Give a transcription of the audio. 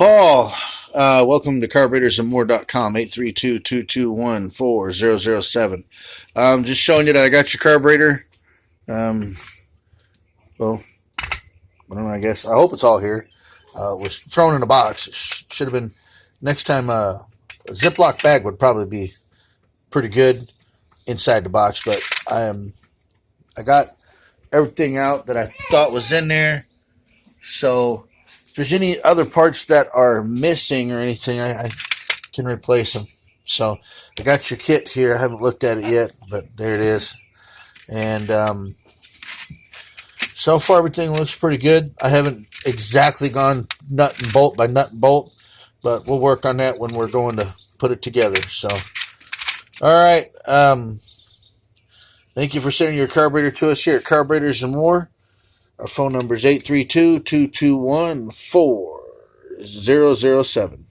Paul, welcome to carburetorsandsmore.com, 832-221-4007. Just showing you that I got your carburetor. Well, I don't know, I guess. I hope it's all here. It was thrown in a box. It should have been, next time, a Ziploc bag would probably be pretty good inside the box, but I got everything out that I thought was in there. So if there's any other parts that are missing or anything, I can replace them. So I got your kit here. I haven't looked at it yet, but there it is. And so far everything looks pretty good. I haven't exactly gone nut and bolt by nut and bolt, but we'll work on that when we're going to put it together. So, all right. Thank you for sending your carburetor to us here at Carburetors and More. Our phone number is 832-221-4007.